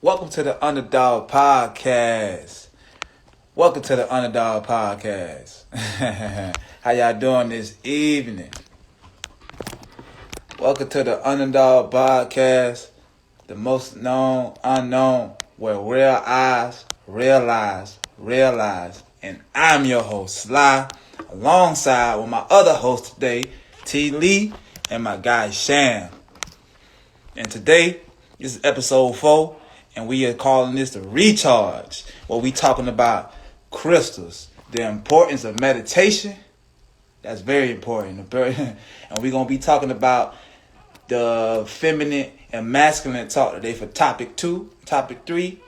Welcome to the Underdog Podcast. Welcome to the Underdog Podcast. How y'all doing this evening? Welcome to the Underdog Podcast, the most known unknown, where real eyes realize. And I'm your host, Sly, alongside with my other host today, TLEE, and my guy, Sham. And today, this is episode 4, and we are calling this the Recharge, where we talking about crystals, the importance of meditation. That's very important. And we're going to be talking about the feminine and masculine talk today for topic 2. Topic 3,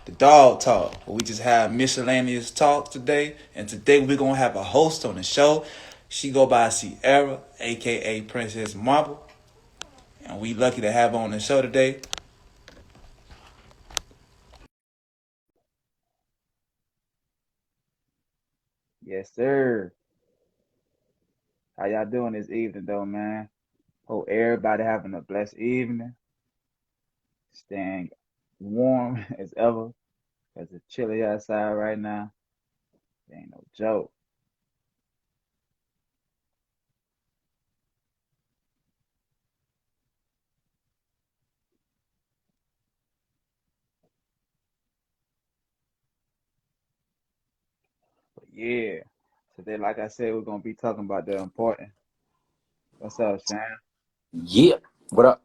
the dog talk, where we just have miscellaneous talks today. And today we're going to have a host on the show. She go by Sierra, a.k.a. Princess Mwamba. And we lucky to have her on the show today. Yes, sir. How y'all doing this evening, though, man? Hope everybody having a blessed evening. Staying warm as ever. Cause it's chilly outside right now. It ain't no joke. But yeah. Today, like I said, we're gonna be talking about the important. What's up, Sam? Yeah. What up?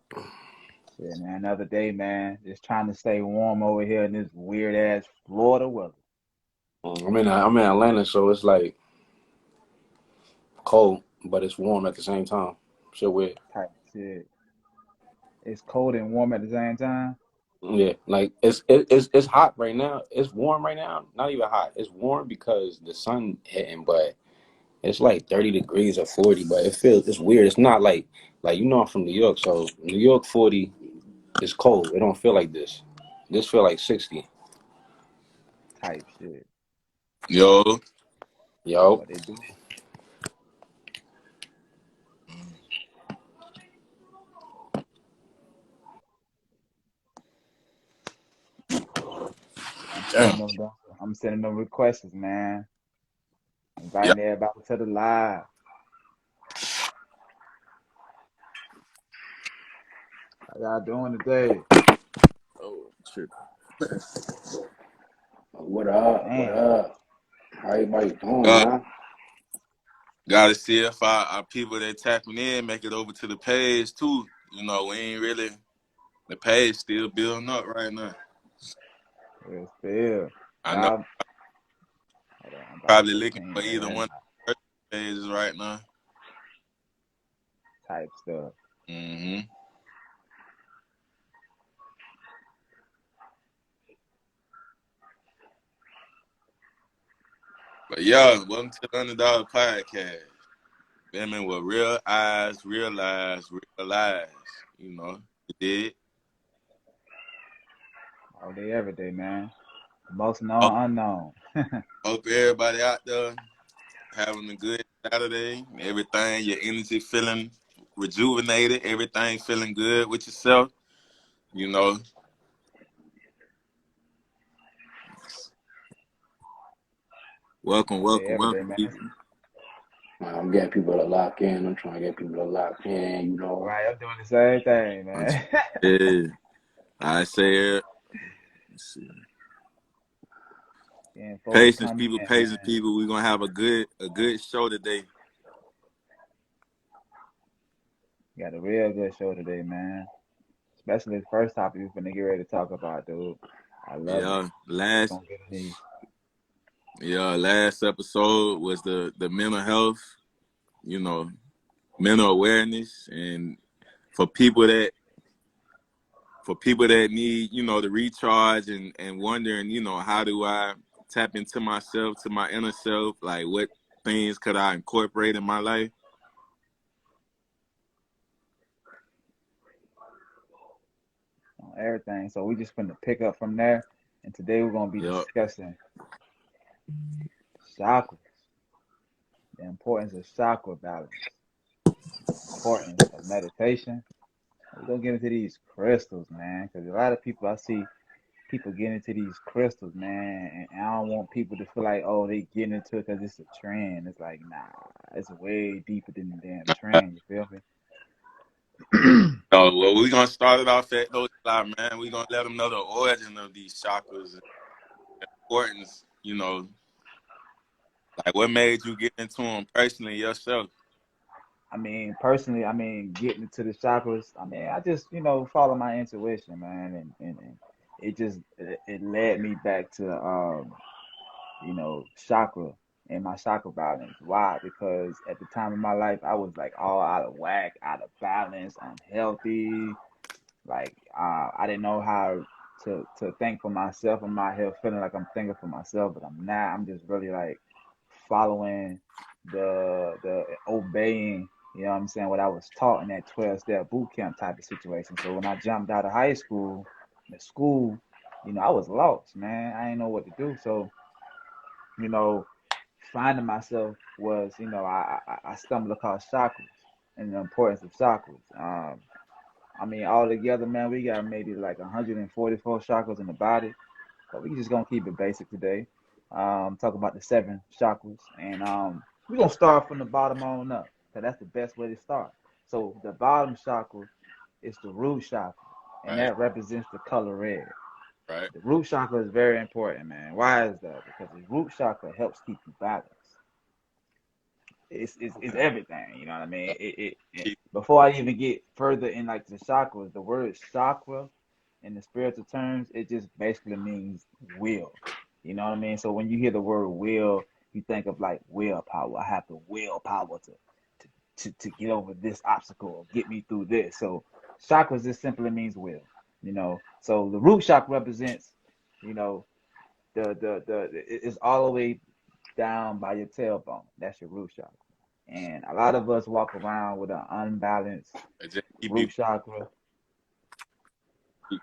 Yeah, man. Another day, man. Just trying to stay warm over here in this weird ass Florida weather. I'm in Atlanta, so it's like cold, but it's warm at the same time. Shit weird. Type shit. It's cold and warm at the same time. Yeah, like it's hot right now. It's warm right now. Not even hot. It's warm because the sun hitting, but it's like 30 degrees or 40. But it's weird. It's not like I'm from New York, so New York 40 is cold. It don't feel like this. This feel like 60. Type shit. Yo, Yo. What they do? I'm sending damn. them. I'm sending them requests, man. Yeah, Inviting everybody to the live. How y'all doing today? oh shit. What up? What Damn. up? How everybody doing, Uh, man? gotta see if our people that tapping in make it over to the page too. We ain't really the page still building up right now. It's Phil. I know Y'all, hold on. I'm about to probably put looking ping for either everybody one of the pages right now. type stuff. hmm But yeah, welcome to the Underdog Podcast. Women with real eyes, realize. You did. All day, every day, man. The most Hope, known unknown. hope everybody out there having a good Saturday. Everything, your energy feeling rejuvenated. Everything feeling good with yourself. You know, welcome, All day, welcome, every day, welcome, man. people. I'm getting people to lock in. I'm trying to get people to lock in. Right, I'm doing the same thing, man. Yeah, I say it. Let's see. And folks Patience, coming people, in, patience, man. people. We're gonna have a good show today. Got a real good show today, man. Especially the first topic we're finna get ready to talk about, dude. I love it. Yeah, It's last gonna get me. last episode was the mental health. You know, mental awareness, and for people that need, to recharge and wondering, how do I tap into myself, to my inner self, like what things could I incorporate in my life? On everything. So we just finna pick up from there. And today we're gonna be Yep. discussing chakras, the importance of chakra balance, importance of meditation. We're gonna get into these crystals, man, because a lot of people I see people get into these crystals, man, and I don't want people to feel like, oh, they getting into it because it's a trend. It's like, nah, it's way deeper than the damn trend. You feel me? So, well, we're gonna start it off at those man. We're gonna let them know the origin of these chakras and the importance. You know, like what made you get into them personally yourself? I mean, personally, I mean, getting into the chakras, I mean, I just, follow my intuition, man, and it just it led me back to chakra and my chakra balance. Why? Because at the time of my life, I was like all out of whack, out of balance, unhealthy. Like I didn't know how to think for myself. I'm out here feeling like I'm thinking for myself, but I'm not. I'm just really like following the obeying. You know what I'm saying? What I was taught in that 12-step boot camp type of situation. So when I jumped out of high school, the school, I was lost, man. I didn't know what to do. So you know, finding myself was, I stumbled across chakras and the importance of chakras. I mean, all together, man, we got maybe like 144 chakras in the body, but we just gonna keep it basic today. Talk about the 7 chakras, and we're gonna start from the bottom on up, cause that's the best way to start. So the bottom chakra is the root chakra, and Right, that represents the color red. right. The root chakra is very important, man. Why is that? Because the root chakra helps keep you balanced. It's everything, you know what I mean? Keep Before I even get further in like the chakras, the word chakra in the spiritual terms, it just basically means will. You know what I mean? So when you hear the word will, you think of like willpower. I have the willpower to get over this obstacle or get me through this. So chakras just simply means will. So the root chakra represents, you know, it's all the way down by your tailbone. That's your root chakra. And a lot of us walk around with an unbalanced just root chakra,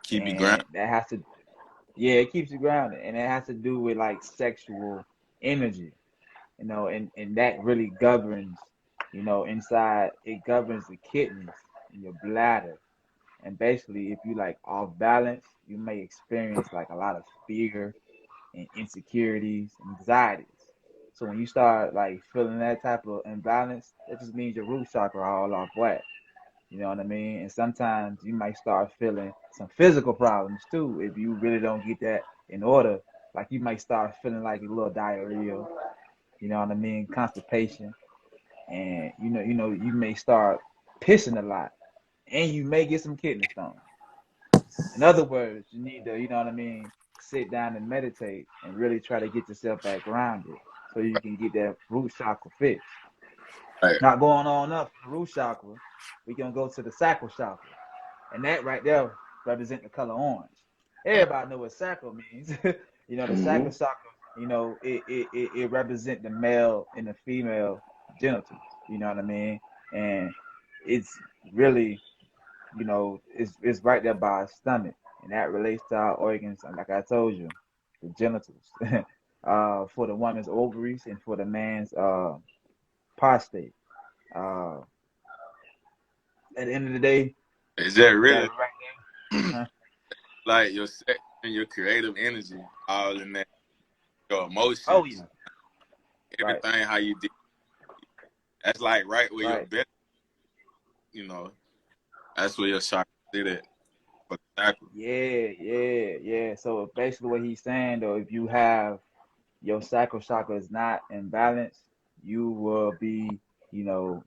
keep you and grounded. that has to, yeah, it keeps you grounded, and it has to do with like sexual energy, and that really governs, inside it governs the kidneys and your bladder. And basically, if you like off balance, you may experience like a lot of fear and insecurities and anxieties. So when you start like feeling that type of imbalance, that just means your root chakra are all off whack. You know what I mean? And sometimes you might start feeling some physical problems too if you really don't get that in order. Like you might start feeling like a little diarrhea, you know what I mean? Constipation. And you may start pissing a lot. And you may get some kidney stones. In other words, you need to, sit down and meditate and really try to get yourself back grounded so you can get that root chakra fixed. Right. Not going on up from the root chakra, we're gonna go to the sacral chakra. And that right there represents the color orange. Everybody know what sacral means. The Mm-hmm. sacral chakra, it represents the male and the female genitals. You know what I mean? And it's really, it's right there by our stomach, and that relates to our organs. And like I told you, the genitals, for the woman's ovaries and for the man's prostate. Uh, at the end of the day, Is that that really right there, huh? like your sex and your creative energy, all in that, your Oh emotions, yeah, right, everything how you did? That's like right where your right. best, you know, that's where your chakra did it for the chakra. Yeah, yeah, yeah. So basically, what he's saying though, if you have your sacral chakra is not in balance, you will be, you know,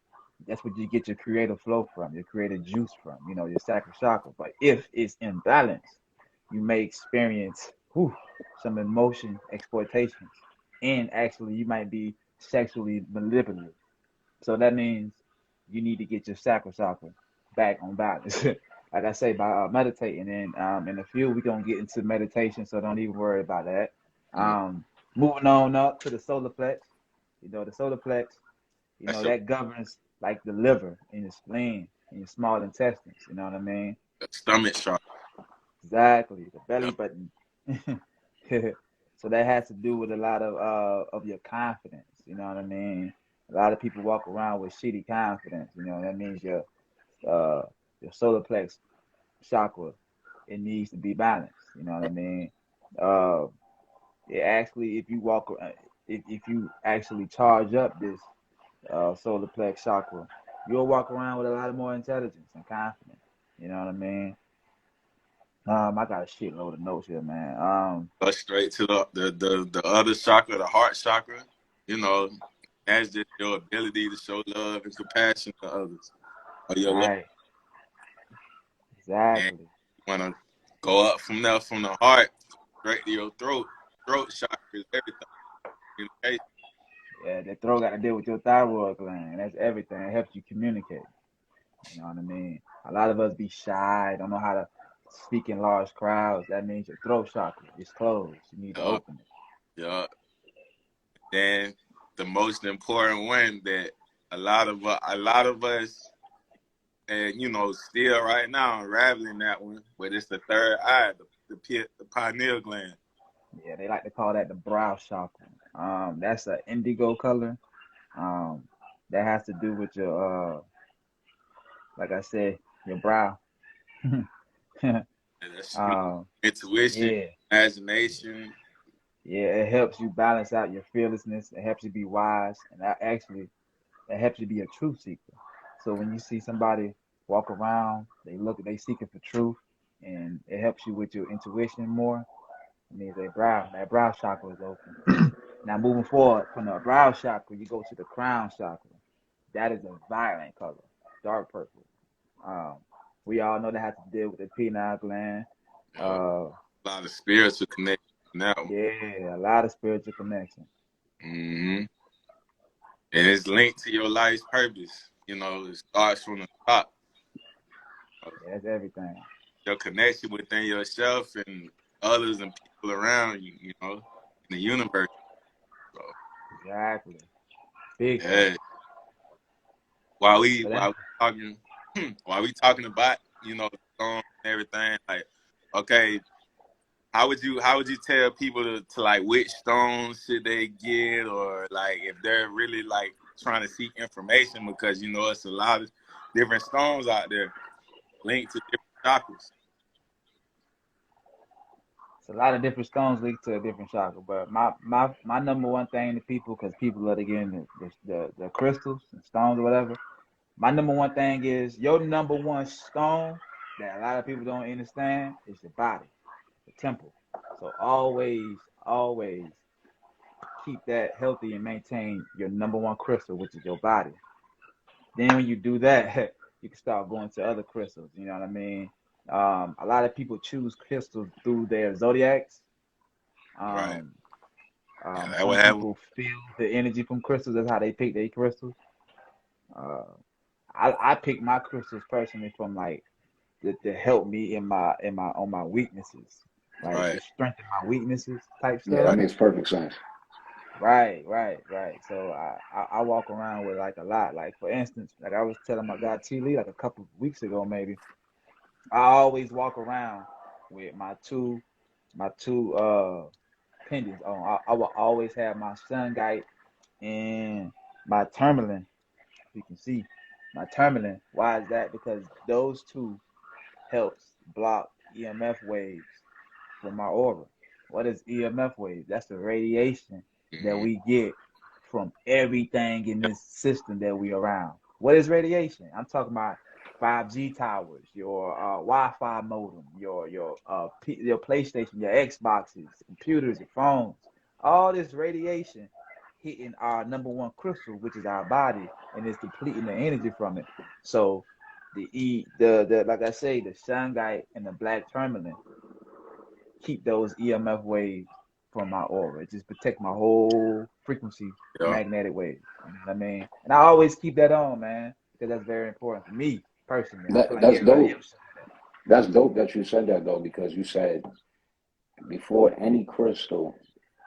that's what you get your creative flow from, your creative juice from, your sacral chakra. But if it's imbalanced, you may experience some emotion exploitations, and actually you might be sexually manipulative. So that means you need to get your sacral chakra back on balance. Like I say, by meditating, and in a few we're gonna get into meditation, so don't even worry about that. Mm. Moving on up to the solar plex. The solar plex, That's your that governs like the liver and your spleen and your small intestines. You know what I mean? stomach chakra. Exactly, the belly Yep. button. So that has to do with a lot of your confidence. You know what I mean? A lot of people walk around with shitty confidence. That means uh your solar plex chakra it needs to be balanced. You know what I mean? It actually, if you walk, if you actually charge up this solar plex chakra, you'll walk around with a lot more intelligence and confidence. You know what I mean? I got a shitload of notes here, man. Go straight to the other chakra, the heart chakra. You know, that's just your ability to show love and compassion to others. Or your love. Right. And Exactly. you want to go up from there, from the heart, straight to your throat. Throat chakra is everything. Communication. Yeah, the throat got to deal with your thyroid gland. That's everything. It helps you communicate. You know what I mean? A lot of us be shy, don't know how to speak in large crowds. That means your throat chakra is closed. You need to open it. Yeah. Then the most important one that a lot of us, and you know, still right now unraveling that one, but it's the third eye, the pineal gland. Yeah, they like to call that the brow chakra. That's an indigo color. That has to do with your like I said, your brow. That's um, intuition, yeah, imagination. yeah, it helps you balance out your fearlessness. It helps you be wise, and that actually it helps you be a truth seeker. So when you see somebody walk around, they seeking for truth, and it helps you with your intuition more. It means that brow chakra is open. Now moving forward from the brow chakra, you go to the crown chakra. That is a violent color, dark purple. Um, we all know that has to deal with the pineal gland. A lot of spiritual connection now. Yeah, a lot of spiritual connection. Mm-hmm. And it's linked to your life's purpose. You know, it starts from the top. Yeah, that's everything. Your connection within yourself and others and people around you, you know, in the universe. So, Exactly. Big yeah. thing. While we talking about, you know, the song and everything, like, okay, how would you tell people to like which stones should they get, or like if they're really like trying to seek information, because you know it's a lot of different stones out there linked to different chakras. It's a lot of different stones linked to a different chakra, but my number one thing to people, because people love to get into the crystals and stones or whatever. My number one thing is your number one stone that a lot of people don't understand is your body, the temple. So always keep that healthy and maintain your number one crystal, which is your body. Then when you do that, you can start going to other crystals. You know what I mean? A lot of people choose crystals through their zodiacs. Right. Um, That some would have. people feel the energy from crystals. That's how they pick their crystals. Uh, I pick my crystals personally from like to help me in my on my weaknesses, like to Right. strengthen my weaknesses type Yeah, stuff. that makes perfect sense. Right. So I walk around with like a lot. Like for instance, like I was telling my guy TLEE like a couple of weeks ago maybe. I always walk around with my two pendants on. I will always have my sunlight and my tourmaline. You can see my tourmaline. Why is that? Because those two helps block EMF waves from my aura. What is EMF waves? That's the radiation that Mm-hmm. we get from everything in this system that we around. What is radiation? I'm talking about 5G towers, your Wi-Fi modem, your PlayStation, your Xboxes, computers, your phones. All this radiation hitting our number one crystal, which is our body, and it's depleting the energy from it. So the like I say, the shungite and the black tourmaline keep those EMF waves from my aura. It just protect my whole frequency Yeah. magnetic waves. You know what I mean? And I always keep that on, man, because that's very important for me personally. I feel like That's everybody dope. else should have That's dope that you said that though, because you said before any crystal,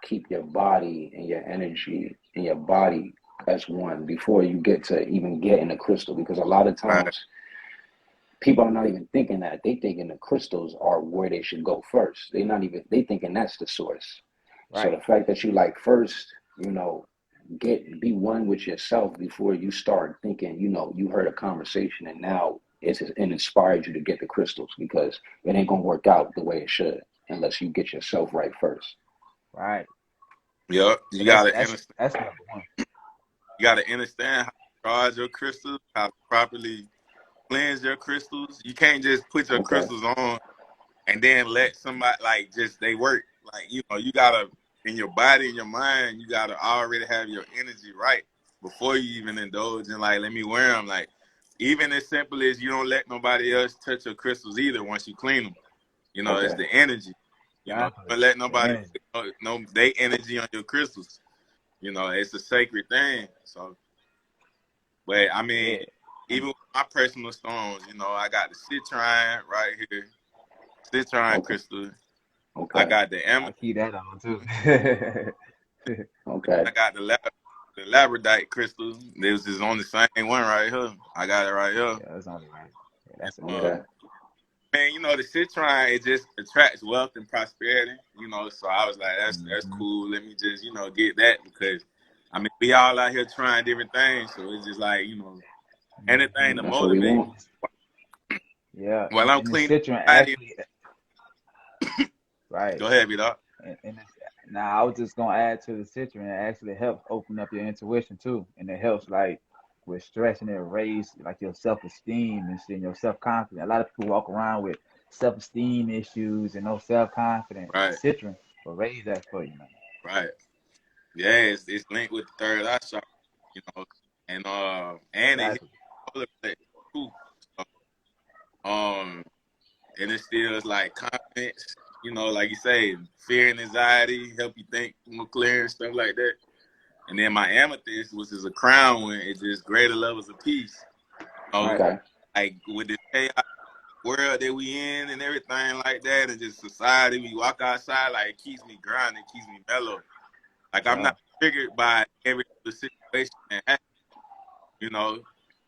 keep your body and your energy and your body as one before you get to even get in a crystal. Because a lot of Right. times people are not even thinking that. They thinking the crystals are where they should go first. They thinking that's the source. that. So Right. the fact that you like first, you know, be one with yourself before you start thinking, you know, you heard a conversation and now it inspired you to get the crystals, because it ain't gonna work out the way it should unless you get yourself right first. Right. Yep. So You gotta that's number one. You gotta understand how to charge your crystals, how to properly cleanse your crystals. You can't just put your crystals on and then let somebody like just they work. Like, you know, you gotta, in your body and your mind, you gotta already have your energy right before you even indulge in like, let me wear them. Like, even as simple as you don't let nobody else touch your crystals either once you clean them. You know, it's the energy. You know, don't let nobody know they energy on your crystals. You know, it's a sacred thing. So, but I mean, even with my personal stones, you know, I got the citrine right here, citrine crystal. I got the I keep that on too. I got the labradorite crystal. This is on the same one right here. I got it right here. Yeah, that's only right. Yeah, that's Man, you know, the citrine, it just attracts wealth and prosperity, you know, so I was like, that's cool. Let me just, you know, get that, because, I mean, we all out here trying different things, so it's just like, you know, anything to motivate me. Yeah. Well, I'm cleaning the citron actually, right. Go ahead, B-Dawg. Now, I was just going to add to the citron, it actually helps open up your intuition, too, and it helps, like, with stress, and it raise like your self-esteem and shit, and your self-confidence. A lot of people walk around with self-esteem issues and no self-confidence. Right. Citron will raise that for you, man. Right. Yeah, it's linked with the third eye chakra, you know, and it hits too. So, and it instills like confidence, you know, like you say, fear and anxiety, help you think more clear and stuff like that. And then my amethyst, which is a crown one, it's just greater levels of peace. Like with the chaos world that we in and everything like that, and just society, we walk outside, like, it keeps me grounded, it keeps me mellow. Like, I'm not triggered by every situation that happens, you know.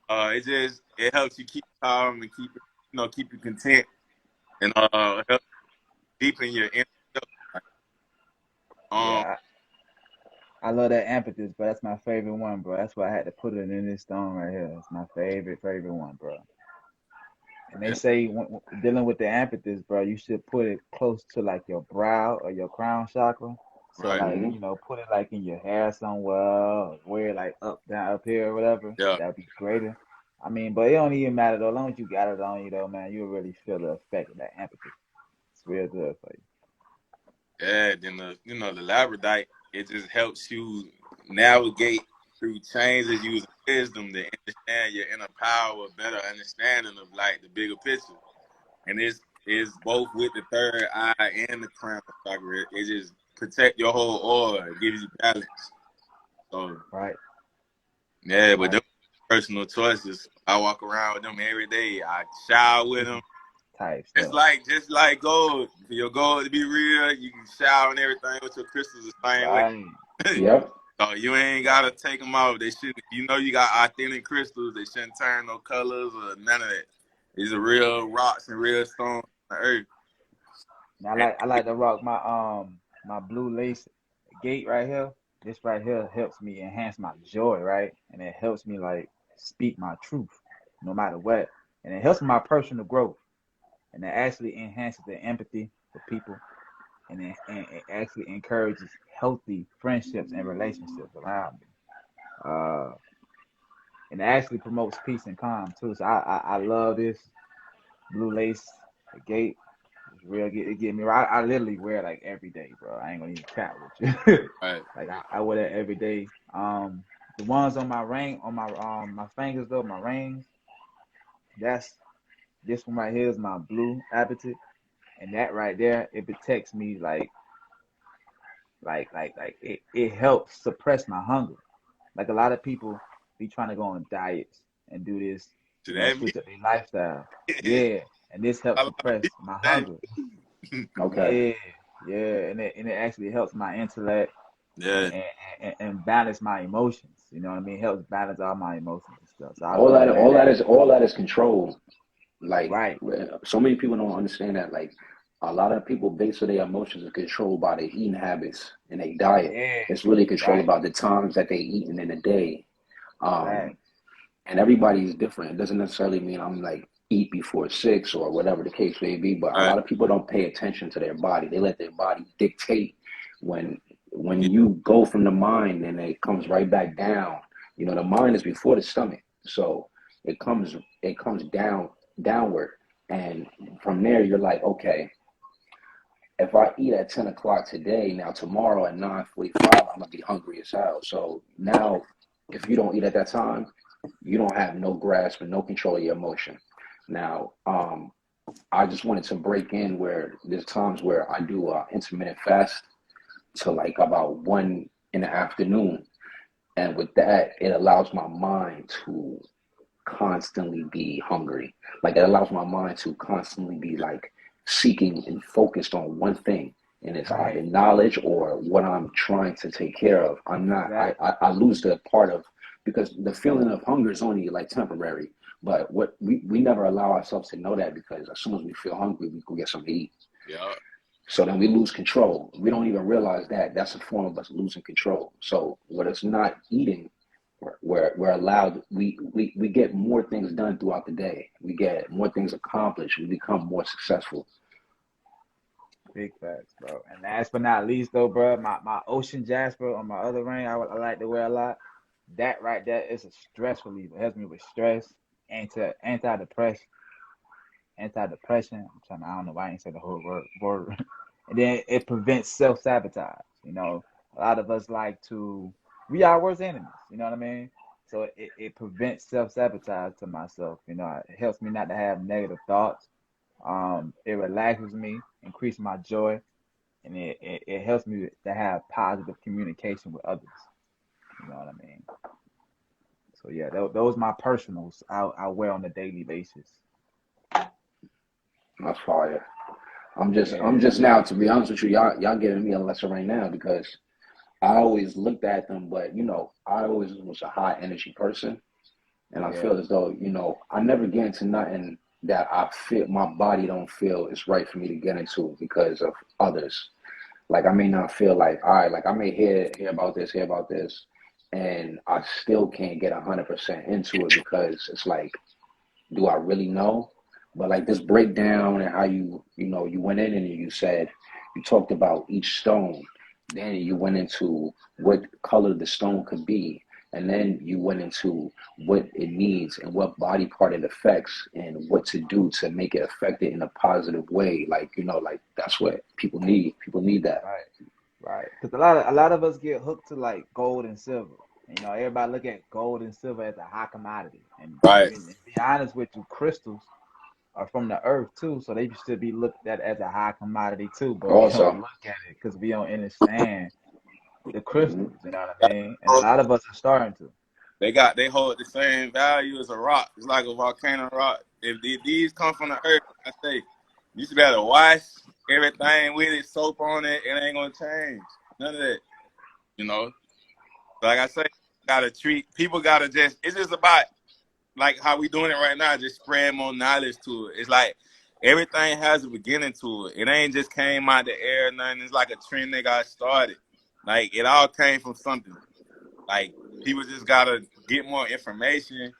It helps you keep calm and keep you content, and help deepen your inner self. I love that amethyst, bro. That's my favorite one, bro. That's why I had to put it in this stone right here. It's my favorite one, bro. And they say when dealing with the amethyst, bro, you should put it close to like your brow or your crown chakra. So like, you know, put it like in your hair somewhere, or wear it like up here or whatever. Yeah. That'd be greater. I mean, but it don't even matter though. As long as you got it on you though, man, you'll really feel the effect of that amethyst. It's real good for you. Yeah, then the labradorite, it just helps you navigate through changes using wisdom to understand your inner power, better understanding of like the bigger picture. And it's both with the third eye and the crown chakra. It just protect your whole aura. It gives you balance. So yeah, but them personal choices. I walk around with them every day. I shower with them. Just like gold. For your gold to be real, you can shower and everything with your crystals the same way. Yep. So you ain't gotta take them off. They shouldn't. You know, you got authentic crystals. They shouldn't turn no colors or none of that. These are real rocks and real stones on the earth. Now, I like to rock my blue lace gate right here. This right here helps me enhance my joy, right? And it helps me like speak my truth, no matter what. And it helps my personal growth. And it actually enhances the empathy for people, and it actually encourages healthy friendships and relationships around me. And it actually promotes peace and calm too. So I love this blue lace gate. It's real. It get me right. I literally wear it like every day, bro. I ain't gonna even chat with you. Like I wear that every day. The ones on my ring, on my fingers though, my rings. This one right here is my blue appetite, and that right there, it protects me like it helps suppress my hunger. Like a lot of people be trying to go on diets and do this, switch up their lifestyle. Yeah, and this helps suppress my hunger. Yeah, and it actually helps my intellect. And balance my emotions. You know what I mean? It helps balance all my emotions and stuff. So all that is controlled. Like so many people don't understand that. Like a lot of people base their emotions are controlled by their eating habits and their diet. It's really controlled by the times that they eating in a day. And everybody is different. It doesn't necessarily mean I'm like eat before 6 or whatever the case may be. But a Right. lot of people don't pay attention to their body. They let their body dictate when Yeah. you go from the mind and it comes right back down. You know, the mind is before the stomach, so it comes downward, and from there you're like, okay, if I eat at 10 o'clock today, now tomorrow at 9:45, I'm gonna be hungry as hell. So now, if you don't eat at that time, you don't have no grasp and no control of your emotion. Now, I just wanted to break in where there's times where I do intermittent fast to like about 1 in the afternoon, and with that, it allows my mind to constantly be hungry. Like it allows my mind to constantly be like seeking and focused on one thing. And it's either Right. knowledge or what I'm trying to take care of. I'm not, Exactly. I lose the part of, because the feeling of hunger is only like temporary. But what we never allow ourselves to know that, because as soon as we feel hungry, we go get something to eat. Yeah. So then we lose control. We don't even realize that that's a form of us losing control. So what it's not eating, we're allowed, we get more things done throughout the day. We get more things accomplished. We become more successful. Big facts, bro. And last but not least, though, bro, my Ocean Jasper on my other ring, I like to wear a lot. That right there is a stress reliever. It helps me with stress, anti-depression, anti-depression. I don't know why I ain't say the whole word. And then it prevents self-sabotage. You know, a lot of us like to, we are our worst enemies. You know what I mean? So it prevents self-sabotage to myself. You know, it helps me not to have negative thoughts. It relaxes me, increases my joy, and it helps me to have positive communication with others. You know what I mean? So yeah, those my personals I wear on a daily basis. That's fire. I'm Yeah, just now, to be honest with you, y'all giving me a lesson right now, because I always looked at them, but I always was a high energy person. And I yeah, feel as though, I never get into nothing that I feel my body don't feel is right for me to get into because of others. Like I may not feel like, all right, like I may hear about this, and I still can't get 100% into it, because it's like, do I really know? But like this breakdown and how you went in and you talked about each stone. Then you went into what color the stone could be. And then you went into what it needs and what body part it affects and what to do to make it affect it in a positive way. Like, like that's what people need. People need that. right, right. Because a lot of us get hooked to like gold and silver. You know, everybody look at gold and silver as a high commodity. And Right. to be honest with you, crystals are from the earth too, so they should be looked at as a high commodity too. But we don't Also, look at it because we don't understand the mhm. crystals. You know what I mean? And a lot of us are starting to. They hold the same value as a rock. It's like a volcano rock. If these come from the earth, I say you should be able to wash everything with it, soap on it. It ain't gonna change. None of that. You know. Like I say, gotta treat people. Gotta just. It's just about like how we doing it right now. Just spread more knowledge to it. It's like everything has a beginning to it. It ain't just came out the air. Nothing. It's like a trend that got started. Like it all came from something. Like people just gotta get more information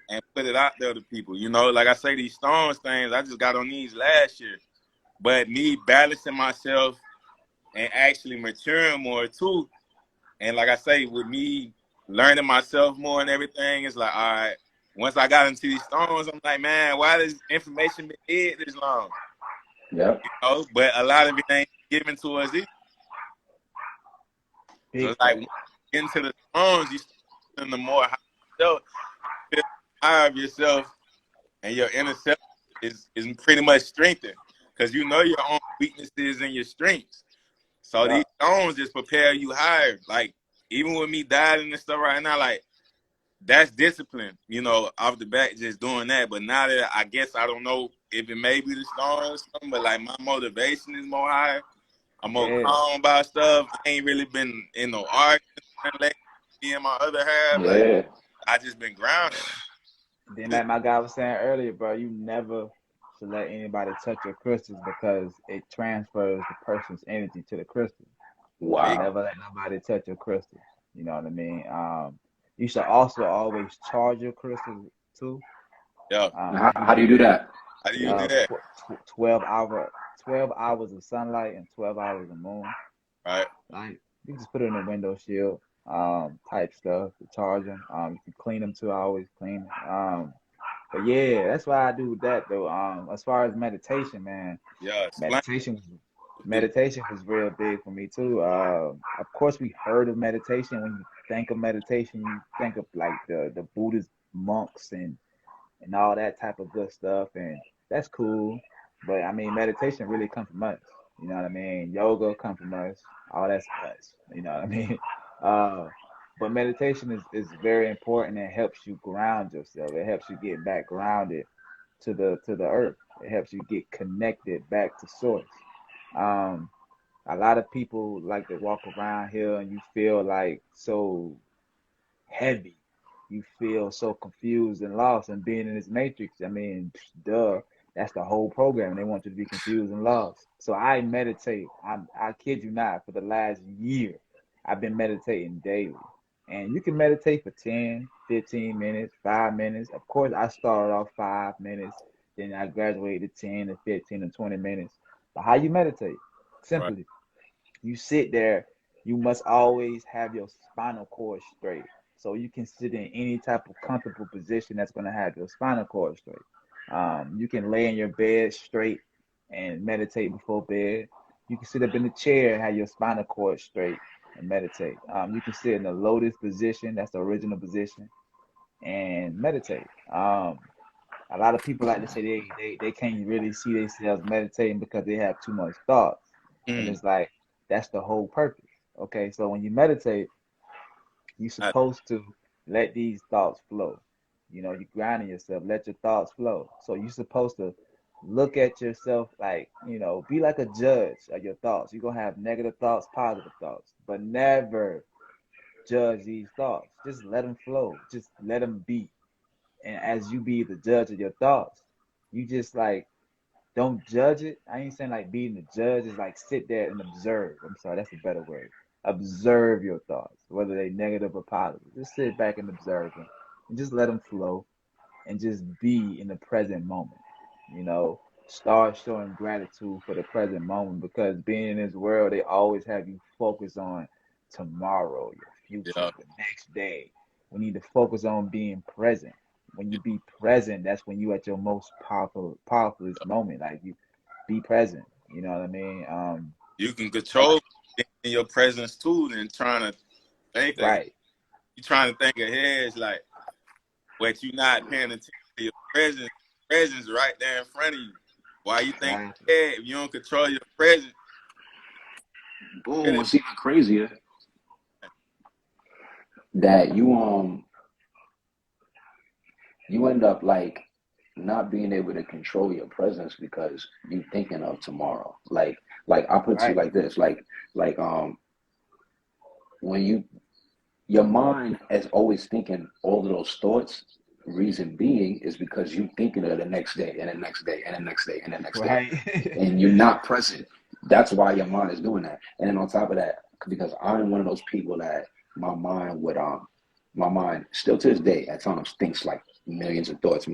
and put it out there to people. You know, like I say, these stones things, I just got on these last year. But me balancing myself and actually maturing more too. And like I say, with me learning myself more and everything, it's like, all right, once I got into these stones, I'm like, man, why does information been hid this long? Yep. You know, but a lot of it ain't given to us either. So Big it's like fact. when you get into the stones, you start feeling the more higher of yourself, and your inner self is pretty much strengthened because you know your own weaknesses and your strengths. So these Yeah. stones just prepare you higher. Like even with me dieting and stuff right now, like that's discipline, off the bat just doing that. But now that I guess I don't know if it may be the stones or something, but like my motivation is more higher. I'm more Yeah. calm about stuff. I ain't really been in no arguments lately. Me and my other half, like Yeah. I just been grounded. Then like my guy was saying earlier, bro, you never should let anybody touch your crystals because it transfers the person's energy to the crystal. So Big Wow. never let nobody touch your crystals. You know what I mean? You should also always charge your crystals too. Yeah. How do you do that? How do you do that? 12 hours of sunlight and 12 hours of moon. Right. Like you just put it in a window shield, type stuff to charge them. You can clean them too. I always clean. But yeah, that's why I do that though. As far as meditation, man, Yeah. Explain. meditation was meditation was real big for me too. Of course, we heard of meditation. When you think of meditation, you think of like the Buddhist monks and all that type of good stuff, and that's cool. But I mean, meditation really comes from us. You know what I mean? Yoga comes from us. All that's us. You know what I mean? Uh, but meditation is very important and helps you ground yourself. It helps you get back grounded to the earth. It helps you get connected back to source. Um, a lot of people like to walk around here and you feel like so heavy. You feel so confused and lost and being in this matrix. I mean, duh, that's the whole program. They want you to be confused and lost. So I meditate. I kid you not, for the last year, I've been meditating daily. And you can meditate for 10, 15 minutes, 5 minutes. Of course, I started off 5 minutes, then I graduated to 10 to 15 and 20 minutes. But how you meditate? Right. Simply, you sit there, you must always have your spinal cord straight. So you can sit in any type of comfortable position that's going to have your spinal cord straight. You can lay in your bed straight and meditate before bed. You can sit up in the chair and have your spinal cord straight and meditate. You can sit in the lotus position, that's the original position, and meditate. A lot of people like to say they can't really see themselves meditating because they have too much thoughts. And Mm. it's like, that's the whole purpose. Okay, so when you meditate, you're I, supposed to let these thoughts flow. You know, you're grounding yourself, let your thoughts flow. So you're supposed to look at yourself like, be like a judge of your thoughts. You're going to have negative thoughts, positive thoughts, but never judge these thoughts. Just let them flow, just let them be. And as you be the judge of your thoughts, you just like, don't judge it. I ain't saying like being the judge is like sit there and observe. I'm sorry, that's a better word. Observe your thoughts, whether they negative or positive. Just sit back and observe them, and just let them flow, and just be in the present moment. You know, start showing gratitude for the present moment because being in this world, they always have you focus on tomorrow, your future, yeah. the next day. We need to focus on being present. When you be present, that's when you at your most powerfulest moment. Like you be present. You know what I mean? You can A lot, control in your presence too, than trying to think ahead. right, You trying to think ahead is like what you not paying attention to your presence. Presence right there in front of you. Why you think exactly. ahead if you don't control your presence? Boom, Really, what's even crazier that you end up like not being able to control your presence because you thinking of tomorrow. Like I'll put it to you Right, like this, like when your mind is always thinking all of those thoughts. Reason being is because you thinking of the next day and the next day and the next day and the next day, right. and you're not present. That's why your mind is doing that. And then on top of that, because I'm one of those people that my mind would my mind still to this day at times thinks like millions of thoughts.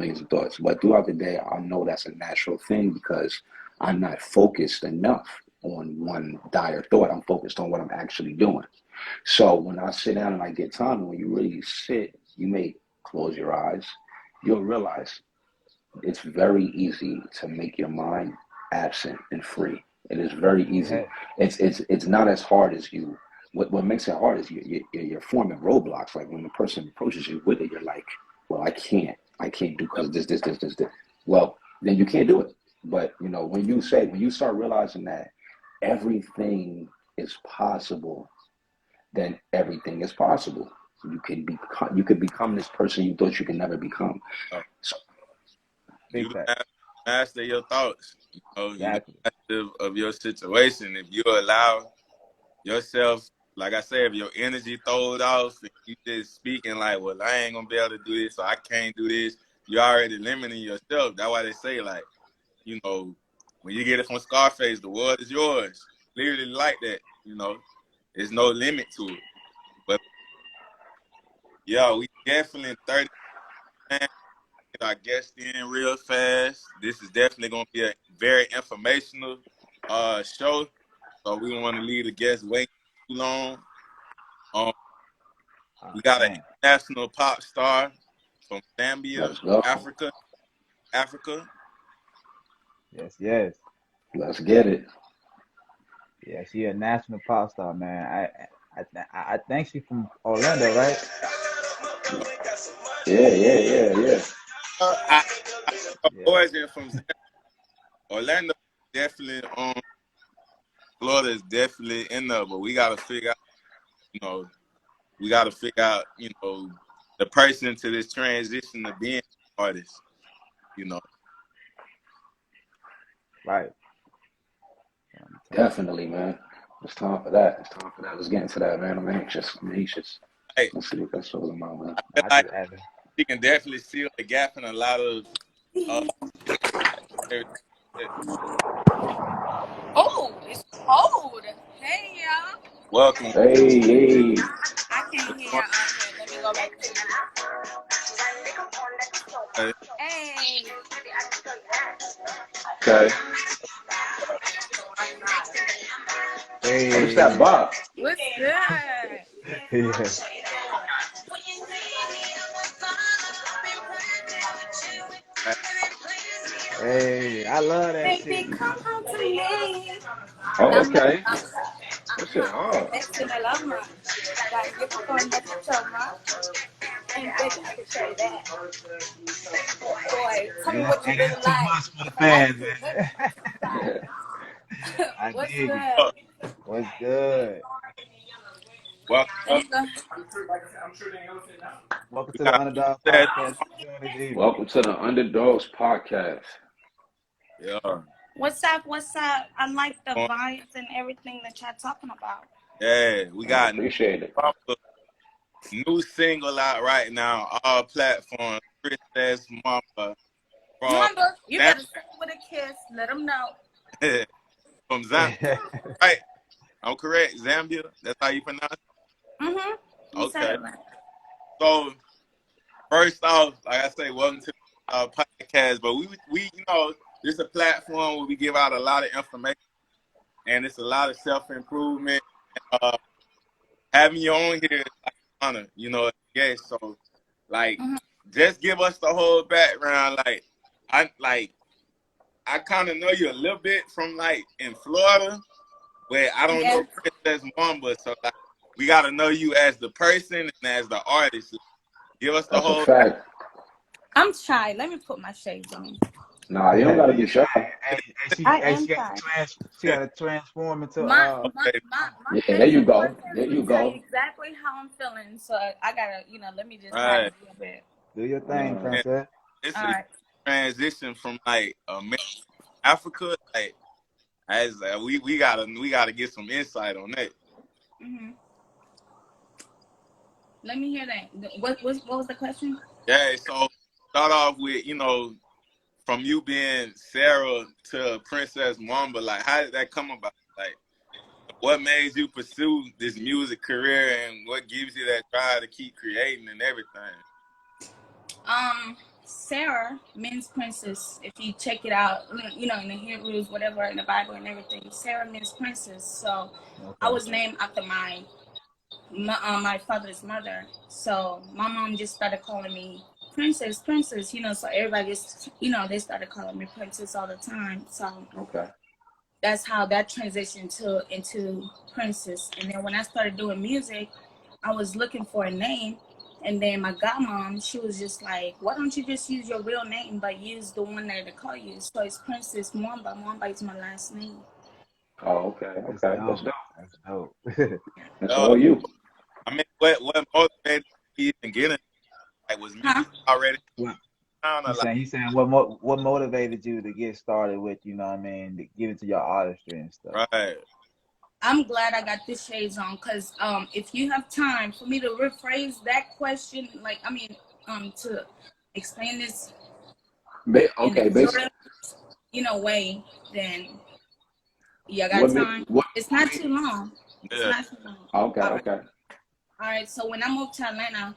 But throughout the day, I know that's a natural thing because I'm not focused enough on one dire thought. I'm focused on what I'm actually doing. So when I sit down and I get time, and when you really sit, you may close your eyes, you'll realize it's very easy to make your mind absent and free. It is very easy. Yeah, It's not as hard as you. What makes it hard is you're forming roadblocks. Like when the person approaches you with it, you're like, well, I can't do because this. Well, then you can't do it. But when you start realizing that everything is possible, then everything is possible. You could become this person you thought you could never become. uh, So big you fact. master your thoughts. You the Exactly. master of your situation. If you allow yourself, like I said, if your energy throws off and you just speaking like, well, I ain't gonna be able to do this, or I can't do this, you're already limiting yourself. That's why they say, like, when you get it from Scarface, the world is yours. Literally like that, there's no limit to it. But yeah, we definitely 30, man, get our guest in real fast. This is definitely going to be a very informational show. So we don't want to leave the guests waiting too long. We got an international pop star from Zambia, Africa. Yes. Let's get it. Yeah, she a national pop star, man. I think she's from Orlando, right? Yeah. I origin from Zambia. Orlando definitely on. Florida is definitely in there, but we gotta figure out, the person to this transition to being an artist, Right. Definitely, man. It's time for that. Let's get into that, man. I'm anxious. Hey, let's see what that's all about, man. I feel like she can definitely seal the gap in a lot of. Oh, it's cold. Hey, y'all. Welcome. Hey. I can't hear y'all out here. Let me go back there. Hey. Okay. Hey. What's that, Bob? What's good? Yeah. Hey, I love that Baby, shit. come home to me. Oh, okay. That shit hard. Next to the lama. Like, you can go and get the choma. And baby, I can show you that. Boy, tell me what you really That's too like. much for the fans, man. What's dig good? it. What's good? Welcome. Welcome to the Underdawgs podcast. Welcome to the Underdawgs podcast. Yeah. What's up? I like the vibes and everything that y'all talking about. Yeah, we got appreciate it. New single out right now, all platforms. Princess Mwamba. Mwamba, you better sing with a kiss. Let them know. From Zambia. Right. I'm correct. Zambia. That's how you pronounce it? Mm-hmm. Okay. So, first off, like I say, welcome to our podcast. But we this is a platform where we give out a lot of information. And it's a lot of self-improvement. Having you on here is like an honor, yes. So, just give us the whole background. I kind of know you a little bit from in Florida, where I don't know Princess Mwamba. So we got to know you as the person and as the artist. Give us the whole fact. I'm shy. Let me put my shades on. Nah, you don't gotta be shy. She got to transform into there you go. Tell you exactly how I'm feeling. So I gotta, let me just a little bit. Do your thing, princess. It's a transition from Africa. We gotta get some insight on that. Mm-hmm. Let me hear that. What was the question? Yeah, so start off with from you being Sarah to Princess Mwamba, how did that come about? What made you pursue this music career, and what gives you that drive to keep creating and everything? Sarah means princess. If you check it out, in the Hebrews, whatever, in the Bible and everything, Sarah means princess. So I was named after my father's mother. So my mom just started calling me princess, so everybody just, they started calling me princess all the time. So that's how that transitioned into princess. And then when I started doing music, I was looking for a name. And then my godmom, she was just like, why don't you just use your real name, but use the one that they call you? So it's Princess Mwamba. Mwamba is my last name. Oh, okay. That's dope. That's all you. I mean, what motivated you even getting was music already? He's saying what motivated you to get started with, to get into your artistry and stuff. Right. I'm glad I got this shades on, because if you have time for me to rephrase that question, to explain this way, then I got time. It's not too long. It's not too long. Okay. All right, so when I moved to Atlanta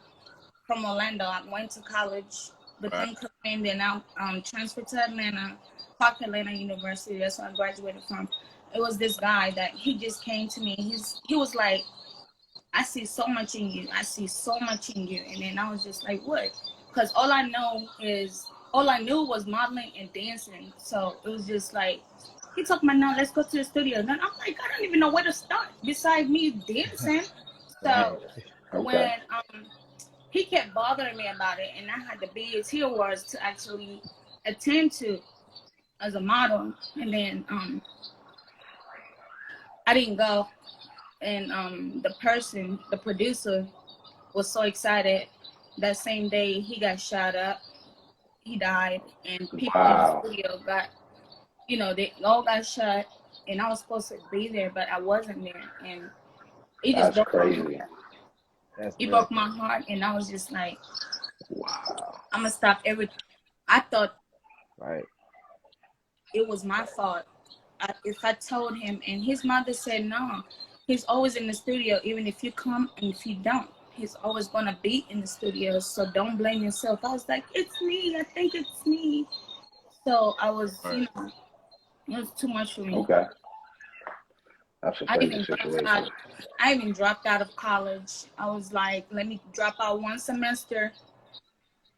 from Orlando, I went to college But then came, then I transferred to Atlanta, Park Atlanta University. That's where I graduated from. It was this guy that he just came to me. He was like, I see so much in you. I see so much in you. And then I was just like, what? Because all I knew was modeling and dancing. So it was just like, he took my now, let's go to the studio. Then I'm like, I don't even know where to start besides me dancing. So when he kept bothering me about it, and I had the BET Awards to actually attend to as a model, and then I didn't go. And the producer was so excited. That same day he got shot up, he died, and people in the studio got, they all got shot, and I was supposed to be there, but I wasn't there, and it just broke my heart. It broke my heart, and I was just like, wow, I'm gonna stop everything. I thought it was my fault. If I told him, and his mother said no. He's always in the studio, even if you come and if you don't. He's always going to be in the studio, so don't blame yourself. I was like, it's me. I think it's me. So I was, it was too much for me. Okay. That's a crazy situation. I even dropped out of college. I was like, let me drop out one semester.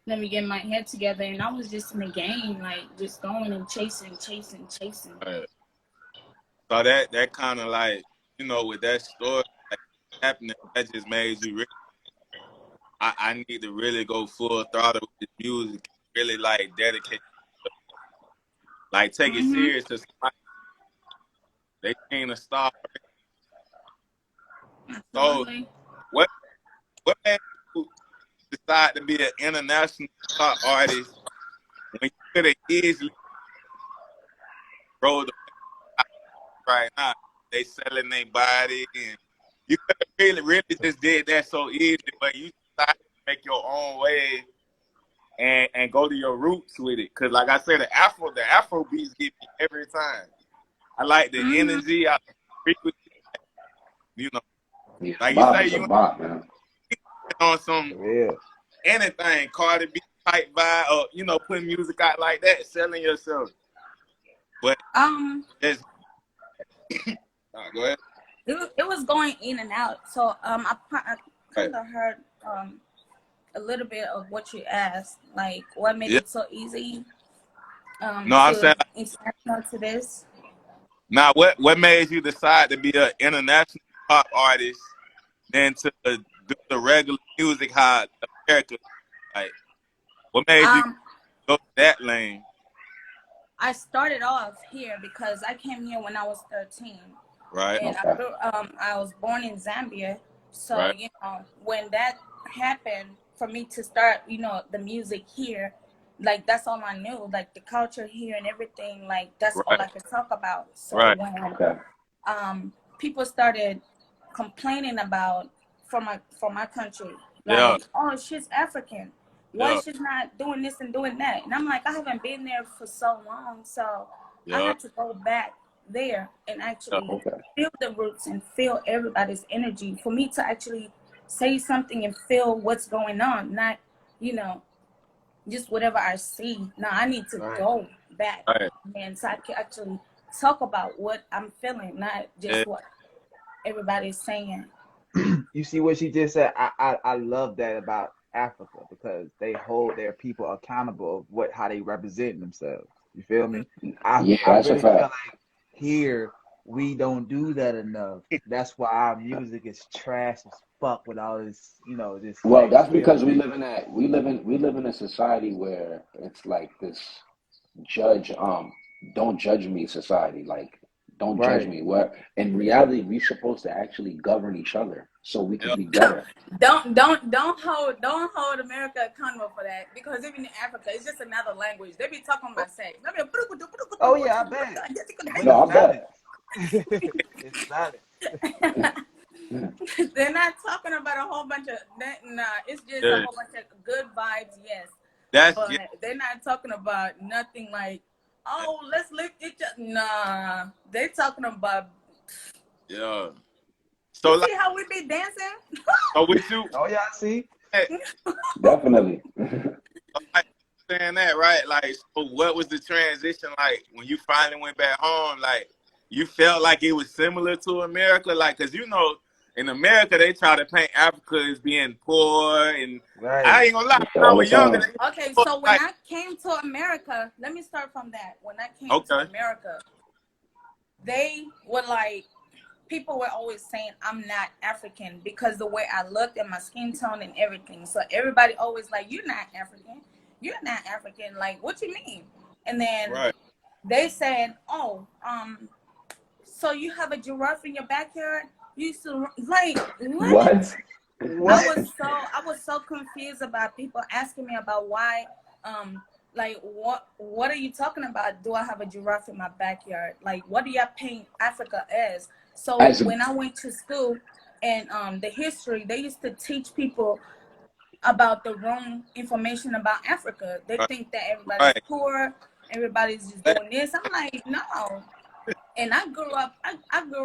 Let me get my head together. And I was just in the game, like just going and chasing. Right. So that kind of like, with that story like, happening, that just made you really, I need to really go full throttle with this music, really like dedicate, like take it serious to somebody. They can't stop. Absolutely. So what made you decide to be an international pop artist when you could have easily rolled the right now? They selling their body, and you could have really just did that so easy, but you decided to make your own way and go to your roots with it. Cause like I said, the Afro beats get me every time. I like the energy. I frequency, like you say, you on some anything, Cardi B type vibe, or putting music out like that, selling yourself. But there's go ahead. It was going in and out. So I kind of heard a little bit of what you asked, like what made it so easy. No, I'm saying international to this. Now, what made you decide to be an international pop artist than to do the regular music how America? Like, what made you go that lane? I started off here because I came here when I was 13. Right. And I was born in Zambia. So, when that happened, for me to start, the music here, like, that's all I knew. Like, the culture here and everything, like, that's all I could talk about. So when people started complaining about from my country, like, oh, she's African. Why she's not doing this and doing that? And I'm like, I haven't been there for so long. So I had to go back there and actually feel the roots and feel everybody's energy for me to actually say something and feel what's going on, not just whatever I see. Now I need to go back and so I can actually talk about what I'm feeling, not just what everybody's saying. You see what she just said? I love that about Africa, because they hold their people accountable of how they represent themselves. You feel me? I really feel like here we don't do that enough. That's why our music is trash as fuck with all this, this. Well, that's because we live in a society where it's like this don't judge me society. Like, don't judge me. Where in reality we're supposed to actually govern each other so we can be better. Don't hold America accountable for that, because even in Africa it's just another language. They be talking about sex. Oh yeah, I bet. No, I bet. It's valid. They're not talking about a whole bunch of it's just a whole bunch of good vibes, but they're not talking about nothing like, oh, let's lift each other. Nah, they talking about So see how we be dancing? So with you? Oh yeah, I see. Definitely. saying that, right? Like, so what was the transition like when you finally went back home? Like, you felt like it was similar to America? Like, because, you know, in America, they try to paint Africa as being poor. And I ain't going to lie, when I was younger. Okay, so when I came to America, let me start from that. When I came to America, they were like, people were always saying I'm not African because the way I looked and my skin tone and everything. So everybody always like, you're not African. You're not African. Like, what you mean? And then they said, oh, so you have a giraffe in your backyard? You used to, like, what? I was so confused about people asking me about why, like, what are you talking about? Do I have a giraffe in my backyard? Like, what do y'all paint Africa as? So when I went to school and the history, they used to teach people about the wrong information about Africa. They think that everybody's poor, everybody's just doing this. I'm like, no. And I grew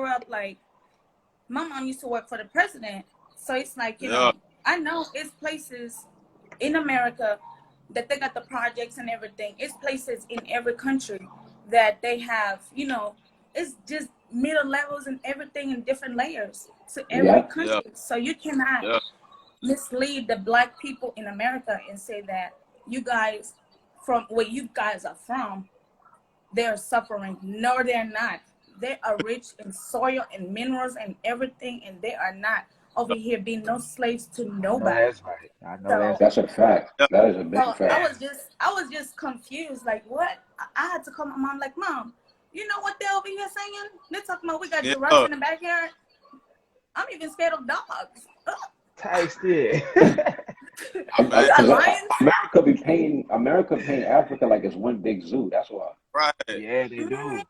up like, my mom used to work for the president. So it's like, you know, I know it's places in America that they got the projects and everything. It's places in every country that they have, you know, it's just middle levels and everything in different layers to every country. So you cannot mislead the Black people in America and say that you guys, from where you guys are from, they're suffering. No, they're not. They are rich in soil and minerals and everything, and they are not over here being no slaves to nobody. That's right. I know that's a fact. That is a big fact. I was just confused. Like, what? I had to call my mom. Like, Mom, you know what they're over here saying? They're talking about we got giraffes in the backyard. I'm even scared of dogs. Taste it. America paint Africa like it's one big zoo. That's why. Right. Yeah, they do.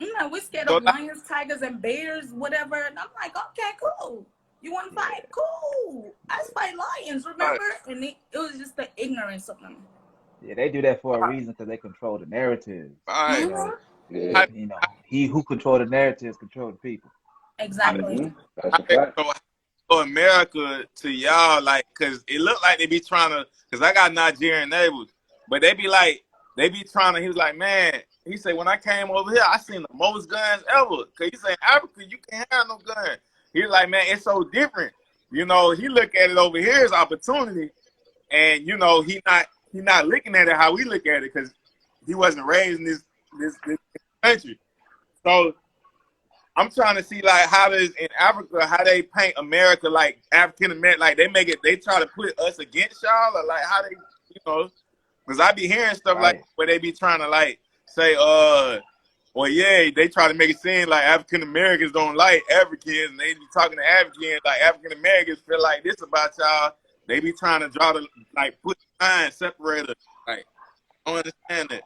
You know, we're scared of lions, tigers, and bears, whatever. And I'm like, okay, cool. You want to fight? Cool. I fight lions, remember? And it was just the ignorance of them. Yeah, they do that for a reason because they control the narrative. Right. You know, he who controls the narratives control the people. Exactly. That's a fact. So America to y'all, like, because it looked like they be trying to, because I got Nigerian neighbors, but they be trying to, he was like, man, he said, when I came over here, I seen the most guns ever. Because he said, Africa, you can't have no gun. He was like, man, it's so different. You know, he look at it over here as opportunity. And, you know, he not looking at it how we look at it because he wasn't raised in this country. So I'm trying to see, like, how does in Africa, how they paint America like African American, like they try to put us against y'all, or like how they, you know, because I be hearing stuff like where they be trying to like say, well, yeah, they try to make it seem like African Americans don't like Africans, and they be talking to Africans like African Americans feel like this about y'all. They be trying to draw the, like, put the line, separate us. Like, I don't understand that.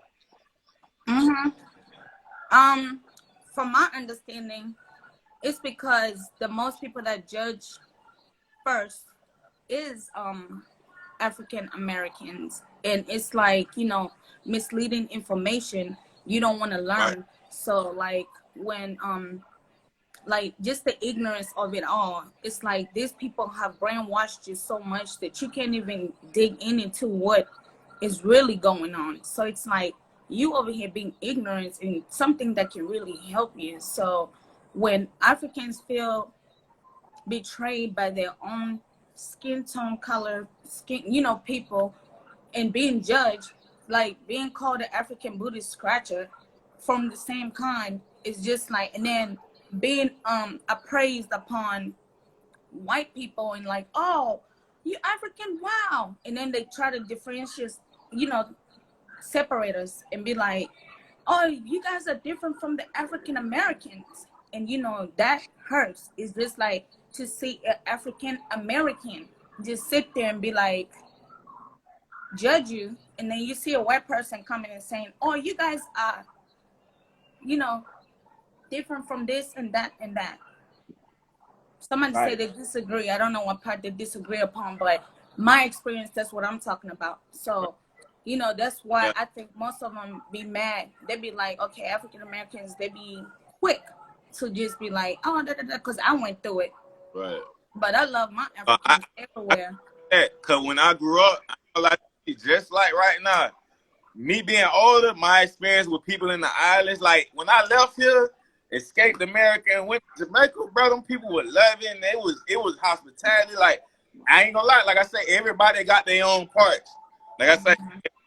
From my understanding, it's because the most people that judge first is African Americans, and it's like, you know, misleading information you don't want to learn. Right. So like when like just the ignorance of it all, it's like these people have brainwashed you so much that you can't even dig into what is really going on. So it's like you over here being ignorant in something that can really help you. So when Africans feel betrayed by their own skin tone, color, you know, people, and being judged, like being called an African booty scratcher from the same kind, is just like, and then being appraised upon white people and like, oh, you African, wow. And then they try to differentiate, you know, separate us and be like, oh, you guys are different from the African Americans. And you know, that hurts. It's just like to see an African American just sit there and be like, judge you, and then you see a white person coming and saying, oh, you guys are, you know, different from this and that and that. Somebody say they disagree. I don't know what part they disagree upon, but my experience, that's what I'm talking about. So, you know, that's why I think most of them be mad. They be like, okay, African Americans, they be quick to just be like, oh, because I went through it. Right. But I love my Africans everywhere. Because when I grew up, I like just like right now, me being older, my experience with people in the islands, like when I left here, escaped America and went to Jamaica, bro, them people were loving. It was hospitality. Like, I ain't gonna lie, like I say, everybody got their own parts. Like I say,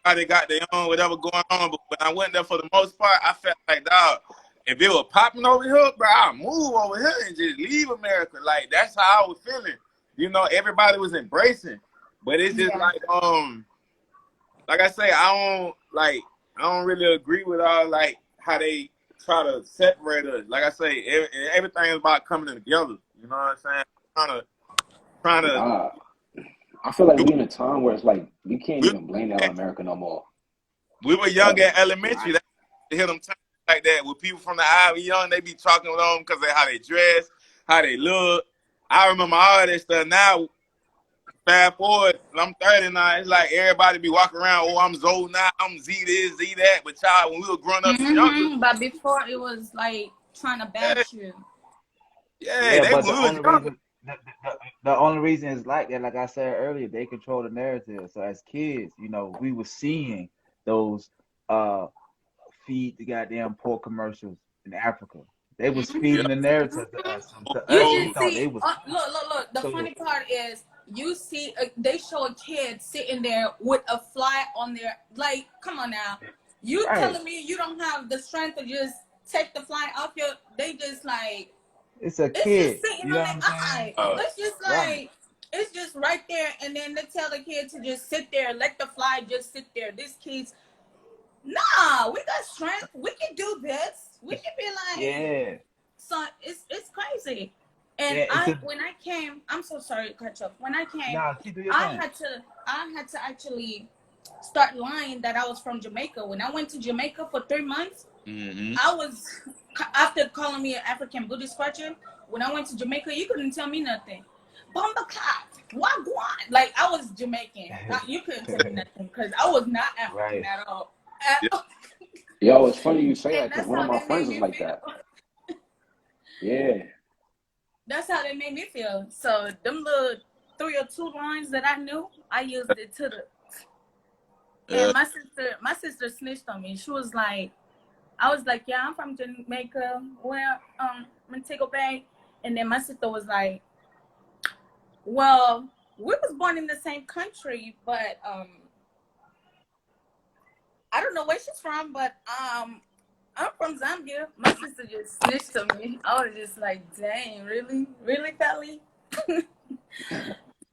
everybody got their own whatever going on. But when I went there, for the most part, I felt like, dog, if it was popping over here, bro, I'll move over here and just leave America. Like, that's how I was feeling. You know, everybody was embracing. But it's just like I say, I don't really agree with all like how they try to separate us. Like I say, everything is about coming together. You know what I'm saying? Trying to. I feel like we in a time where it's like we can't even blame that on America no more. We were young at elementary. They hear them times like that with people from the island. Young, they be talking with them because of how they dress, how they look. I remember all that stuff. Now, fast forward, I'm 30 now. It's like everybody be walking around. Oh, I'm Zoe now. I'm Z this, Z that. But child, when we were growing up younger, but before it was like trying to bash you. Yeah, but the only reason is like that, like I said earlier, they control the narrative. So as kids, you know, we were seeing those feed the goddamn pork commercials in Africa. They was feeding the narrative to us. And to us, we thought they was look. The funny part is you see they show a kid sitting there with a fly on their, like, come on now. You telling me you don't have the strength to just take the fly off your, they just like, it's a kid. It's just sitting you know on their eye. It's just like, it's just right there. And then they tell the kid to just sit there, let the fly just sit there. This kid's, nah, we got strength. We can do this. We can be like, so it's crazy. And when I came, I'm so sorry to cut you off. When I came, I had to actually start lying that I was from Jamaica. When I went to Jamaica for 3 months, I was, after calling me an African Buddhist scratcher, when I went to Jamaica, you couldn't tell me nothing. Bomba clock, wagwan. Like, I was Jamaican. You couldn't tell me nothing because I was not African at all. Yo, it's funny you say that because one of my friends is like that. Yeah. That's how they made me feel. So them little 3 or 2 lines that I knew, I used it to the. And my sister snitched on me. She was like, I was like, yeah, I'm from Jamaica. Well, Montego Bay. And then my sister was like, well, we was born in the same country, but I don't know where she's from, but I'm from Zambia. My sister just snitched on me. I was just like, dang, really? Really, Kelly?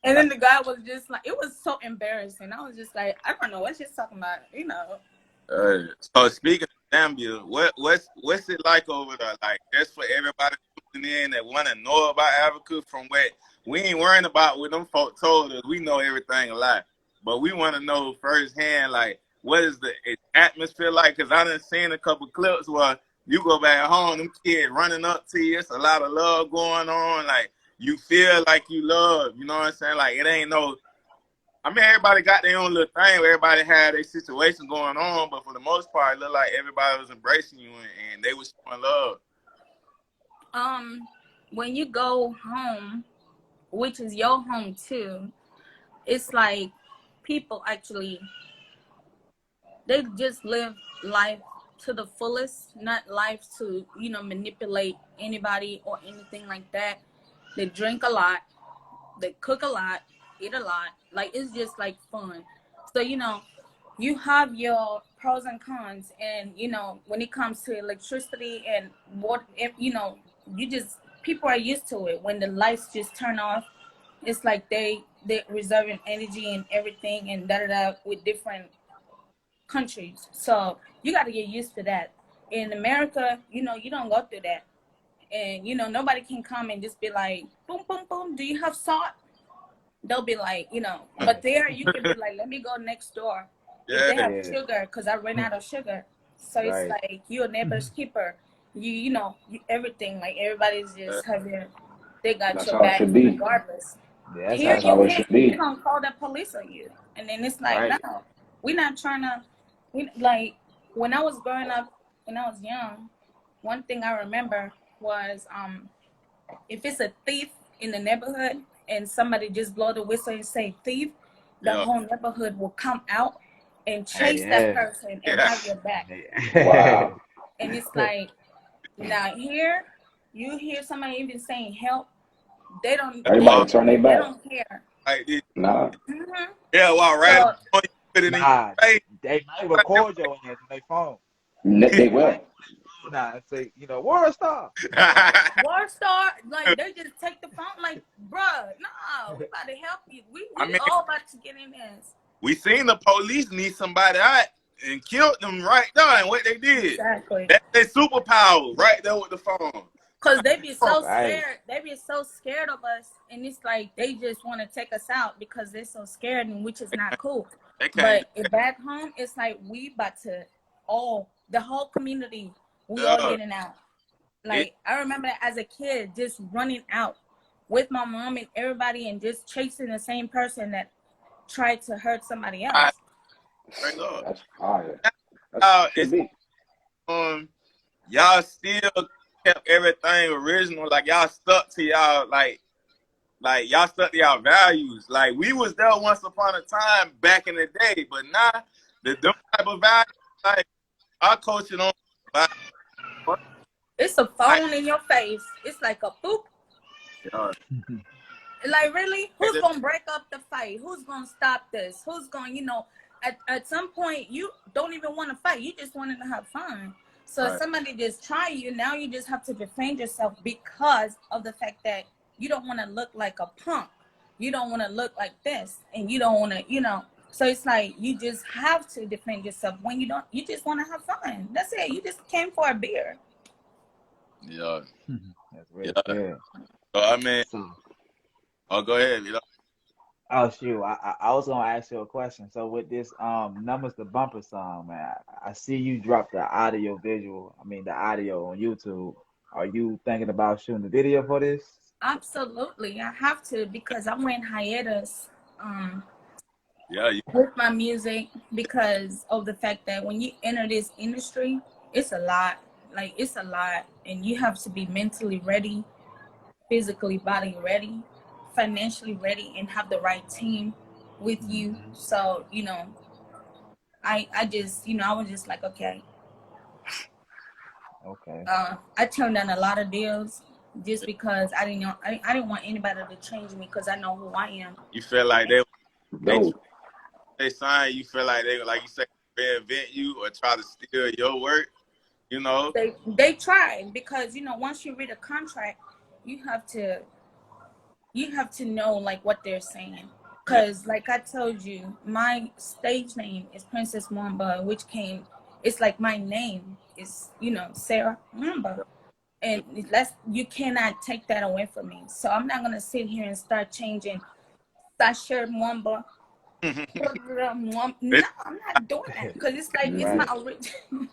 And then the guy was just like, it was so embarrassing. I was just like, I don't know what she's talking about, you know. So speaking of Zambia, what's it like over there? Like, just for everybody tuning in that want to know about Africa, from what we ain't worrying about what them folk told us. We know everything a lot, but we want to know firsthand, like, what is the atmosphere like? Because I done seen a couple clips where you go back home, them kids running up to you. It's a lot of love going on. Like, you feel like you love, you know what I'm saying? Like, it ain't no, I mean, everybody got their own little thing. Everybody had their situation going on, but for the most part, it looked like everybody was embracing you and they was showing love. When you go home, which is your home too, it's like people actually, they just live life to the fullest, not life to, you know, manipulate anybody or anything like that. They drink a lot, they cook a lot, eat a lot. Like, it's just like fun. So, you know, you have your pros and cons, and, you know, when it comes to electricity and what, you know, people are used to it. When the lights just turn off, it's like they reserving energy and everything and with different countries. So you got to get used to that. In America, you know, you don't go through that. And, you know, nobody can come and just be like, boom, boom, boom, do you have salt? They'll be like, you know, but there you can be like, let me go next door. If they have sugar, because I ran out of sugar. So it's like, you're a neighbor's keeper. You know, everything, like, everybody's just having, they got your back regardless. Yeah, Here you can't, you don't call the police on you. And then it's like, no, we're not trying to, like, when I was growing up, when I was young, one thing I remember was if it's a thief in the neighborhood and somebody just blow the whistle and say thief, the whole neighborhood will come out and Oh chase that yeah. person and Yeah. have your back. Wow. And it's like, now here, you hear somebody even saying help, they don't, Everybody turn their they back. don't care. Like this. Nah. Yeah, well, right So on you put it in Nah, your face. they might record your ass on their phone. They They will. might now and say, World Star. War Star, like they just take the phone, like, bruh, no, we about to help you. We I mean, all about to get in this. we seen the police need somebody out and killed them right there, and what they did. Exactly. That's their superpower right there with the phone. Cause they be so Right. scared. They be so scared of us, and it's like they just want to take us out because they're so scared, and which is not cool. They can't. But back home, it's like we about to the whole community, we all getting out. Like I remember as a kid, just running out with my mom and everybody, and just chasing the same person that tried to hurt somebody else. Straight up. That's fire. It's y'all still kept everything original. Like y'all stuck to y'all like y'all stuck to y'all values. Like we was there once upon a time back in the day, but now them type of values, like our culture don't. It's a phone in your face. It's like a boop. Yeah. Like really, who's gonna break up the fight? Who's gonna stop this? Who's gonna, at some point you don't even want to fight. You just wanted to have fun. So if somebody just try you, now you just have to defend yourself because of the fact that you don't want to look like a punk. You don't want to look like this, and you don't want to, So it's like you just have to defend yourself when you don't. You just want to have fun. That's it. You just came for a beer. Yeah. That's really Yeah. So I mean, go ahead. Oh shoot, I was gonna ask you a question. So with this Numbers to Bumper song, man, I see you drop the audio on YouTube. Are you thinking about shooting the video for this? Absolutely, I have to because I went hiatus. Yeah. With my music because of the fact that when you enter this industry, it's a lot. Like it's a lot, and you have to be mentally ready, physically body ready, financially ready, and have the right team with you. So I just I was just like, okay. I turned down a lot of deals just because I didn't know I didn't want anybody to change me because I know who I am. You feel like they sign. You feel like they, like you say, reinvent you or try to steal your work. They try because once you read a contract, you have to know like what they're saying. Because like I told you, my stage name is Princess Mwamba, which it's like my name is Sarah Mwamba, and you cannot take that away from me. So I'm not gonna sit here and start changing Sasha Mwamba. No, I'm not doing that because it's like it's my original.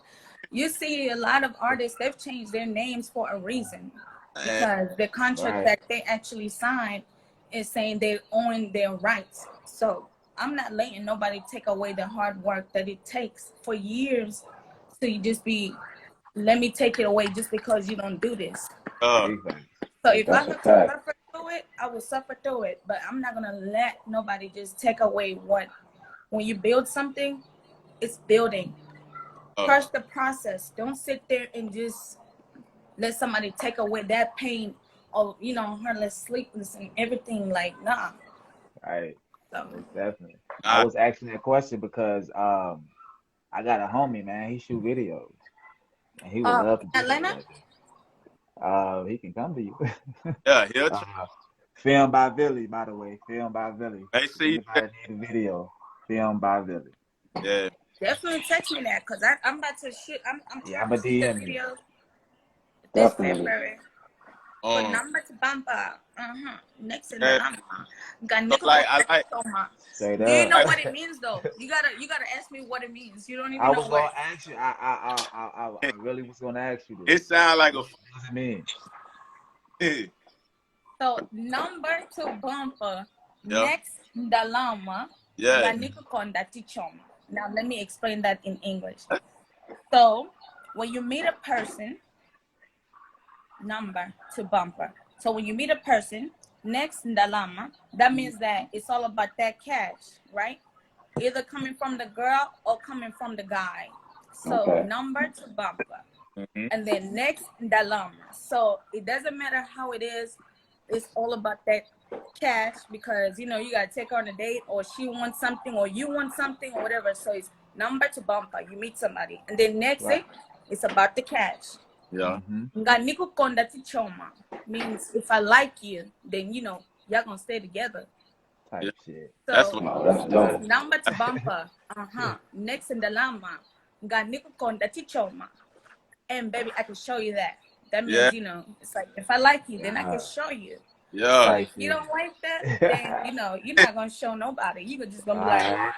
You see a lot of artists, they've changed their names for a reason because the contract that they actually signed is saying they own their rights. So I'm not letting nobody take away the hard work that it takes for years to just let me take it away just because you don't do this. So if I have to suffer through it, I will suffer through it. But I'm not going to let nobody just take away when you build something, it's building. Trust the process. Don't sit there and just let somebody take away that pain of her less sleepless and everything. Like nah. Right. So definitely. I was asking that question because I got a homie, man. He shoot videos, and he would love to do Atlanta. He can come to you. Yeah, he'll filmed by Billy, by the way. Filmed by Billy. I see. Anybody need a video? Filmed by Billy. Yeah. Definitely text me that because I'm about to shoot. I'm I'm a DM the video this February. But number to bumper. Next in the llama. So like I like. Do you know what it means though? You gotta ask me what it means. You don't even know what. I was gonna ask you. I really was gonna ask you this. It sounds like what does it mean? So number to bumper. Next the llama. Yeah. Now let me explain that in English. So when you meet a person, number to bumper. So when you meet a person, next ndalama, that means that it's all about that cash, right? either coming from the girl or coming from the guy. So number to bumper. And then next, Dalama. So it doesn't matter how it is. It's all about that cash, because, you know, you got to take her on a date, or she wants something, or you want something, or whatever. So it's number to bumper. You meet somebody. And then next thing, it's about the cash. Yeah. Nganiku konda tichoma means if I like you, then, you know, y'all going to stay together. Type shit. So That's what number to bumper. Next in the lama. Nganiku konda tichoma. And baby, I can show you that. That means, you know, it's like, if I like you, then I can show you. Yeah. But if you don't like that, then, you know, you're not going to show nobody. You're just going to be like,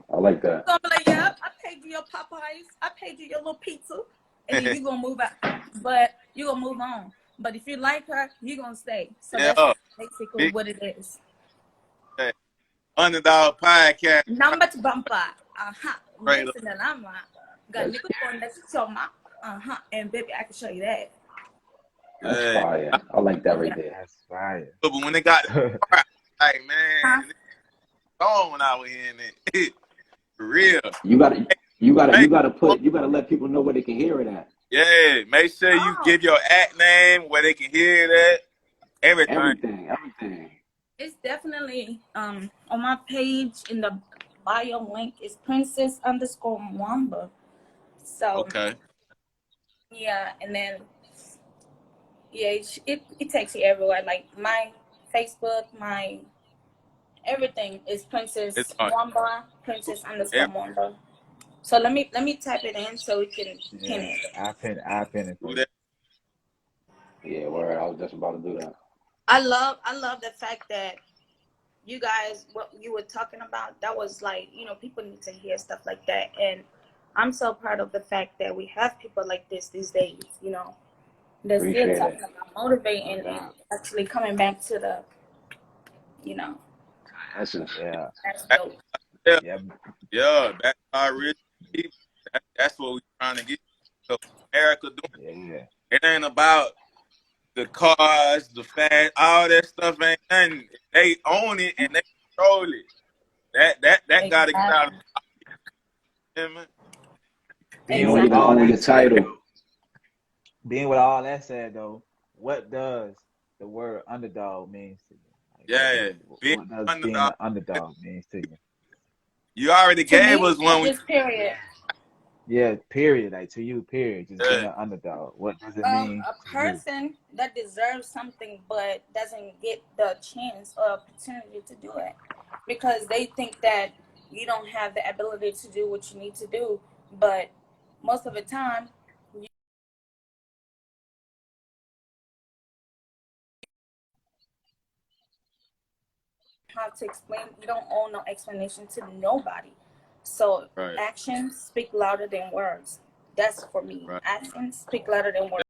I like that. you're going to be like, yeah, I paid you your Popeyes. I paid you your little pizza. And then you're going to move out. But you're going to move on. But if you like her, you're going to stay. So that's basically what it is. Underdog podcast. Number to bumper. Right. Next in the lama. Got nickel on that choma. And baby, I can show you that. That's fire. I like that right there. That's fire. But when they got like, man, gone when I was hearing it. For real. You gotta let people know where they can hear it at. Yeah, make sure you give your act name where they can hear that. Everything. It's definitely on my page in the bio link is Princess_Mwamba. So yeah, and then it takes you everywhere. Like my Facebook, my everything is Princess Mwamba, Princess_Mwamba. So let me type it in so we can pin it. I pin it for you. Yeah, word. I was just about to do that. I love the fact that you guys, what you were talking about, that was like, you know, people need to hear stuff like that. And I'm so proud of the fact that we have people like this these days, you know, that's still talking about motivating and actually coming back to the, you know. That's dope. Yeah, that's our rich people. That's what we're trying to get America doing. Yeah. It ain't about the cars, the fast, all that stuff ain't nothing. They own it and they control it. That gotta get out of the Being with all the title. Being with all that said though, what does the word underdog means to you? Like, what does being an underdog means to you? You already gave us one. Period. Yeah, period. Like to you, period. Just being an underdog. What does it mean? A person that deserves something but doesn't get the chance or opportunity to do it because they think that you don't have the ability to do what you need to do. But most of the time, you have to explain. You don't owe no explanation to nobody. So actions speak louder than words. That's for me. Actions speak louder than words.